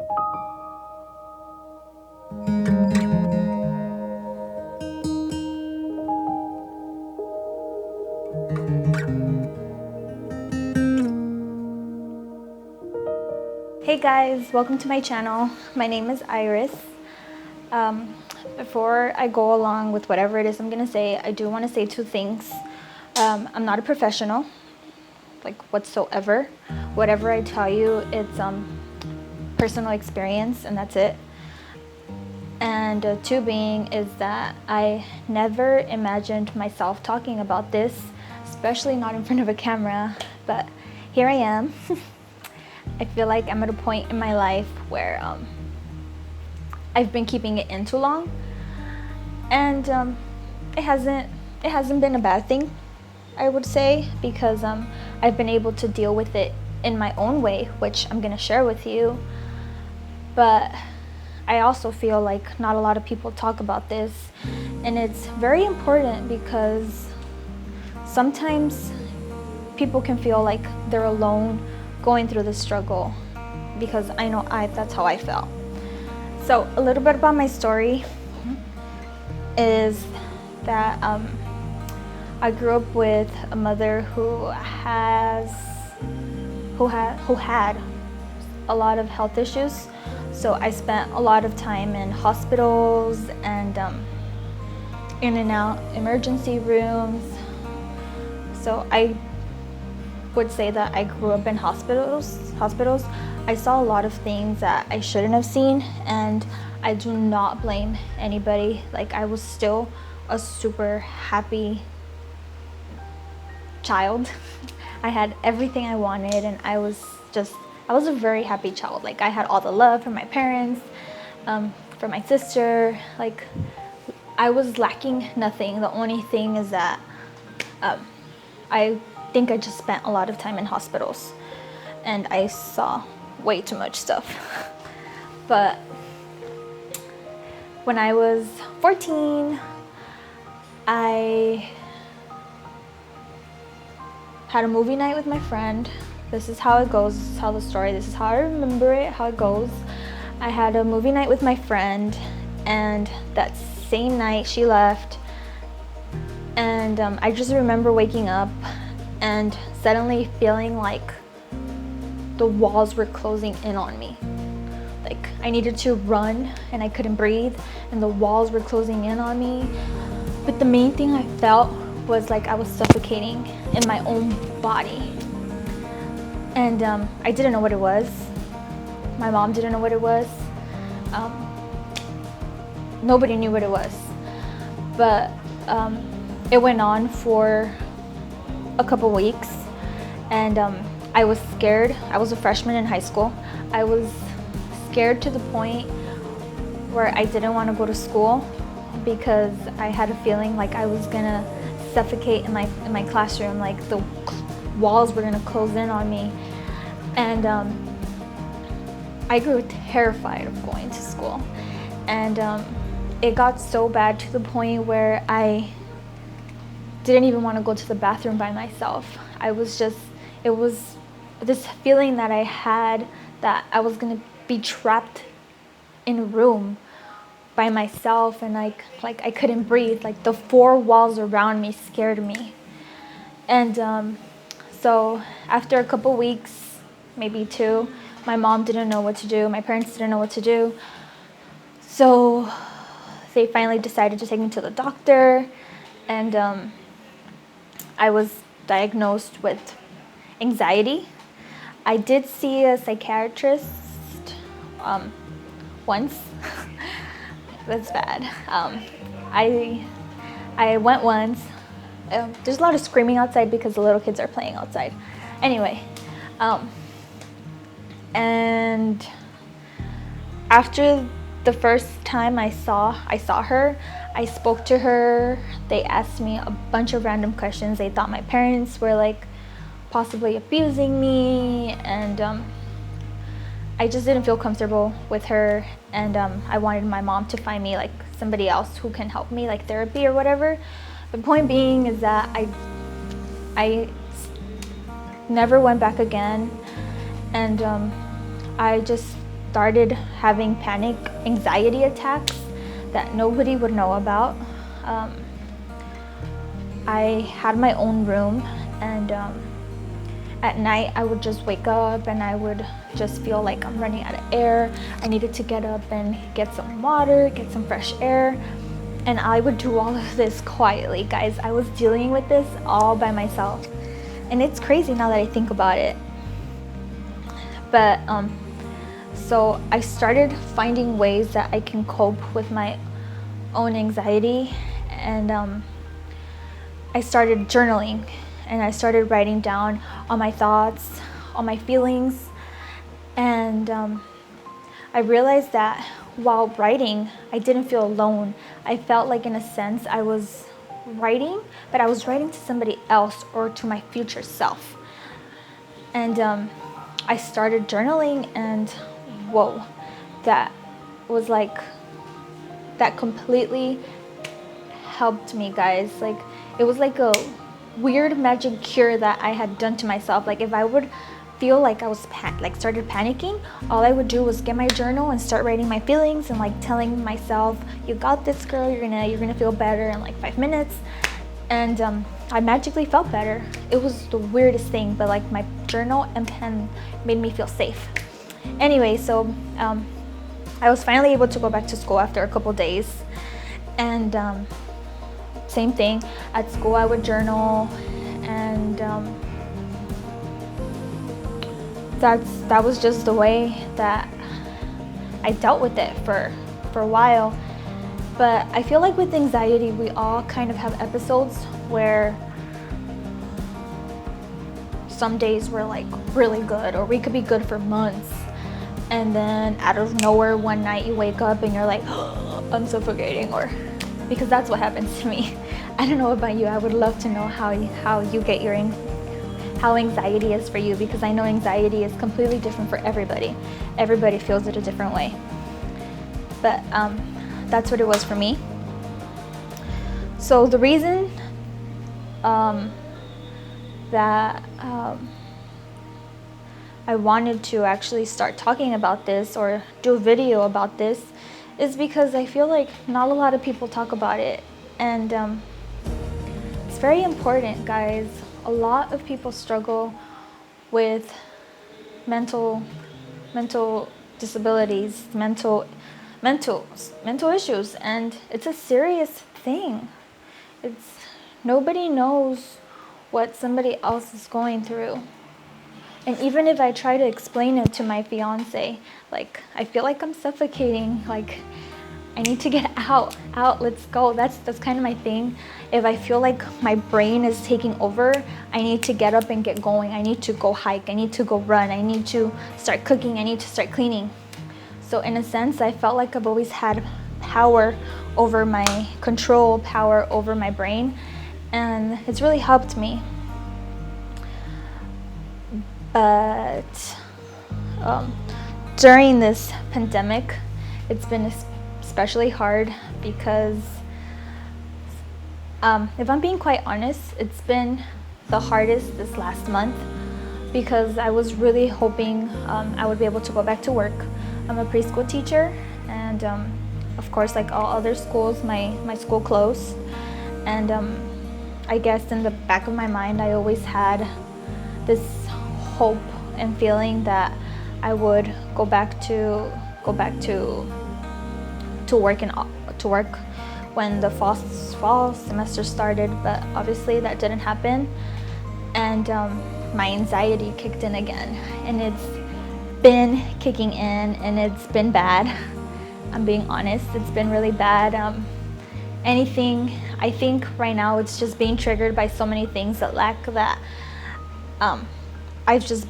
Hey guys, welcome to my channel. My name is Iris. Before I go along with whatever it is I'm gonna say, I do want to say two things. I'm not a professional, like whatsoever. Whatever I tell you, it's personal experience, and that's it. And two being is that I never imagined myself talking about this, especially not in front of a camera, but here I am. I feel like I'm at a point in my life where I've been keeping it in too long, and it hasn't been a bad thing, I would say, because I've been able to deal with it in my own way, which I'm gonna share with you. But I also feel like not a lot of people talk about this, and it's very important because sometimes people can feel like they're alone going through the struggle, because I know that's how I felt. So a little bit about my story is that I grew up with a mother who had a lot of health issues. So I spent a lot of time in hospitals and in and out emergency rooms. So I would say that I grew up in hospitals. I saw a lot of things that I shouldn't have seen, and I do not blame anybody. Like, I was still a super happy child. I had everything I wanted, and I was a very happy child. Like, I had all the love from my parents, from my sister. Like, I was lacking nothing. The only thing is that I think I just spent a lot of time in hospitals, and I saw way too much stuff. But when I was 14, I had a movie night with my friend. This is how it goes. This is how this is how I remember it, how it goes. I had a movie night with my friend, and that same night she left, and I just remember waking up and suddenly feeling like the walls were closing in on me. Like, I needed to run and I couldn't breathe, and the walls were closing in on me. But the main thing I felt was like I was suffocating in my own body. And I didn't know what it was. My mom didn't know what it was. Nobody knew what it was. But it went on for a couple weeks, and I was scared. I was a freshman in high school. I was scared to the point where I didn't want to go to school because I had a feeling like I was gonna suffocate in my classroom, like the walls were gonna close in on me. And I grew terrified of going to school, and it got so bad to the point where I didn't even want to go to the bathroom by myself. It was this feeling that I had that I was gonna be trapped in a room by myself, and like I couldn't breathe. Like, the four walls around me scared me. And so after a couple weeks, maybe two, my mom didn't know what to do. My parents didn't know what to do. So they finally decided to take me to the doctor, and I was diagnosed with anxiety. I did see a psychiatrist once. That's bad. I went once. There's a lot of screaming outside because the little kids are playing outside. Anyway, and after the first time I saw her, I spoke to her. They asked me a bunch of random questions. They thought my parents were like possibly abusing me, and I just didn't feel comfortable with her, and I wanted my mom to find me like somebody else who can help me, like therapy or whatever. The point being is that I never went back again, and I just started having panic anxiety attacks that nobody would know about. I had my own room, and at night I would just wake up and I would just feel like I'm running out of air. I needed to get up and get some water, get some fresh air, and I would do all of this quietly, guys. I was dealing with this all by myself, and it's crazy now that I think about it. But so I started finding ways that I can cope with my own anxiety, and I started journaling, and I started writing down all my thoughts, all my feelings, and I realized that while writing, I didn't feel alone. I felt like, in a sense, I was writing, but I was writing to somebody else or to my future self. And I started journaling, and whoa, that was like, that completely helped me, guys. Like, it was like a weird magic cure that I had done to myself. Like, if I would feel like I was started panicking, all I would do was get my journal and start writing my feelings and like telling myself, you got this, girl, you're gonna feel better in like 5 minutes. And I magically felt better. It was the weirdest thing, but like my journal and pen made me feel safe. Anyway, so I was finally able to go back to school after a couple days, and same thing. At school I would journal, and that was just the way that I dealt with it for a while. But I feel like with anxiety, we all kind of have episodes where some days we're like really good, or we could be good for months, and then out of nowhere one night you wake up and you're like, oh, I'm suffocating, or because that's what happens to me. I don't know about you. I would love to know how you get your how anxiety is for you, because I know anxiety is completely different for everybody. Everybody feels it a different way. But that's what it was for me. So the reason that I wanted to actually start talking about this or do a video about this is because I feel like not a lot of people talk about it, and it's very important, guys. A lot of people struggle with mental disabilities, mental issues, and it's a serious thing. Nobody knows what somebody else is going through. And even if I try to explain it to my fiance, like, I feel like I'm suffocating, like, I need to get out, let's go. That's kind of my thing. If I feel like my brain is taking over, I need to get up and get going. I need to go hike, I need to go run, I need to start cooking, I need to start cleaning. So in a sense, I felt like I've always had power over my control, power over my brain, and it's really helped me. But during this pandemic, it's been especially hard because if I'm being quite honest, it's been the hardest this last month, because I was really hoping I would be able to go back to work. I'm a preschool teacher, and of course, like all other schools, my school closed, and I guess in the back of my mind, I always had this hope and feeling that I would go back to work when the fall semester started, but obviously that didn't happen, and my anxiety kicked in again, and it's been kicking in, and it's been bad. I'm being honest, it's been really bad. I think right now it's just being triggered by so many things that I just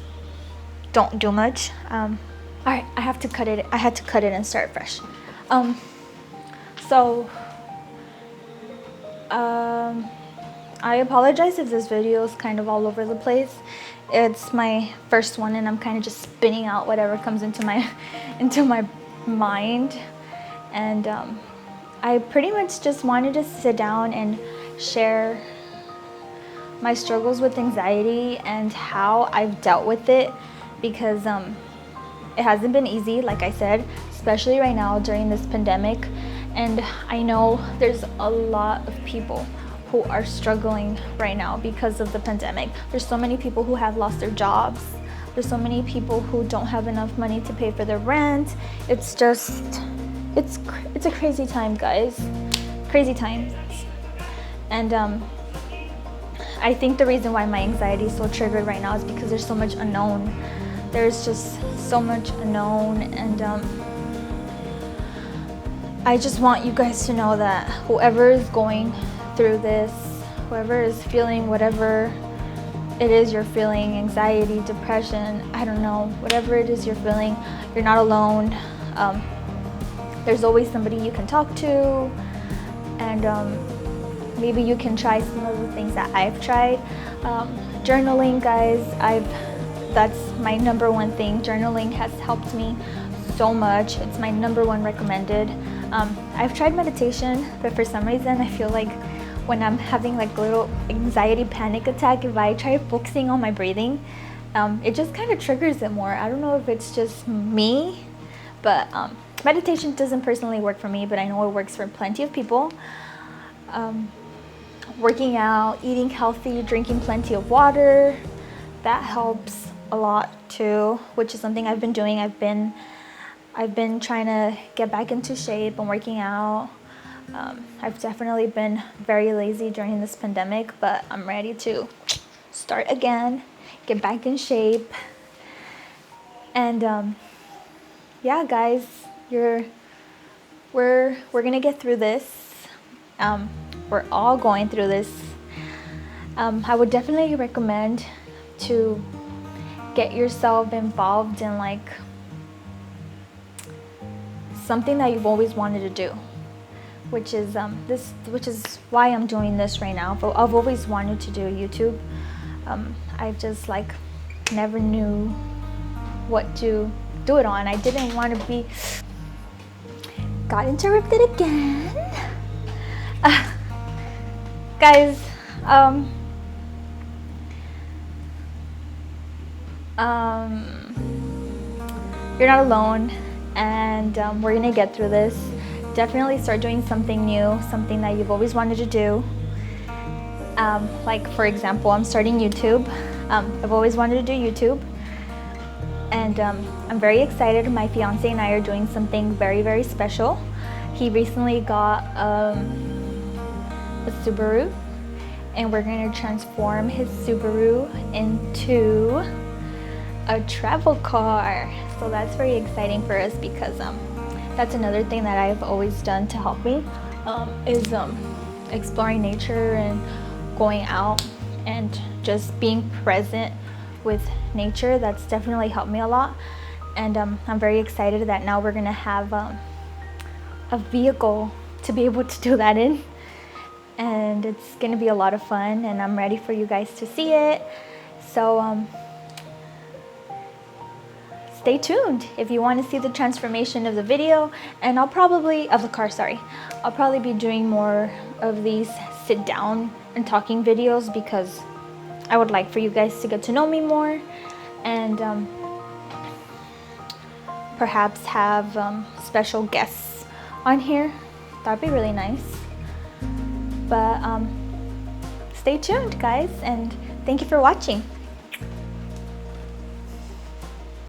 don't do much. All right, I had to cut it and start fresh. I apologize if this video is kind of all over the place. It's my first one, and I'm kind of just spinning out whatever comes into my mind, and I pretty much just wanted to sit down and share my struggles with anxiety and how I've dealt with it, because It hasn't been easy, like I said, especially right now during this pandemic. And I know there's a lot of people who are struggling right now because of the pandemic. There's so many people who have lost their jobs. There's so many people who don't have enough money to pay for their rent. It's a crazy time, guys. Crazy times. And I think the reason why my anxiety is so triggered right now is because there's so much unknown. There's just so much unknown, and I just want you guys to know that whoever is going through this, whoever is feeling whatever it is you're feeling, anxiety, depression, I don't know, whatever it is you're feeling, you're not alone. There's always somebody you can talk to, and maybe you can try some of the things that I've tried. Journaling, guys, that's my number one thing. Journaling has helped me so much. It's my number one recommended. I've tried meditation, but for some reason I feel like when I'm having like a little anxiety panic attack, if I try focusing on my breathing, it just kind of triggers it more. I don't know if it's just me, but meditation doesn't personally work for me, but I know it works for plenty of people. Working out, eating healthy, drinking plenty of water, that helps a lot too, which is something I've been doing. I've been trying to get back into shape and working out. I've definitely been very lazy during this pandemic, but I'm ready to start again, get back in shape. And yeah, guys, we're gonna get through this. We're all going through this. I would definitely recommend to get yourself involved in like something that you've always wanted to do, which is why I'm doing this right now. But I've always wanted to do YouTube. I just like never knew what to do it on. I didn't want to be got interrupted again. Guys, you're not alone, and we're gonna get through this. Definitely start doing something new, something that you've always wanted to do. Like for example, I'm starting YouTube. I've always wanted to do YouTube, and I'm very excited. My fiance and I are doing something very, very special. He recently got a Subaru, and we're going to transform his Subaru into a travel car. So that's very exciting for us, because that's another thing that I've always done to help me, is exploring nature and going out and just being present with nature. That's definitely helped me a lot, and I'm very excited that now we're gonna have a vehicle to be able to do that in, and it's gonna be a lot of fun, and I'm ready for you guys to see it. So stay tuned if you want to see the transformation of the video, and I'll probably be doing more of these sit down and talking videos, because I would like for you guys to get to know me more, and perhaps have special guests on here. That'd be really nice. But stay tuned, guys, and thank you for watching.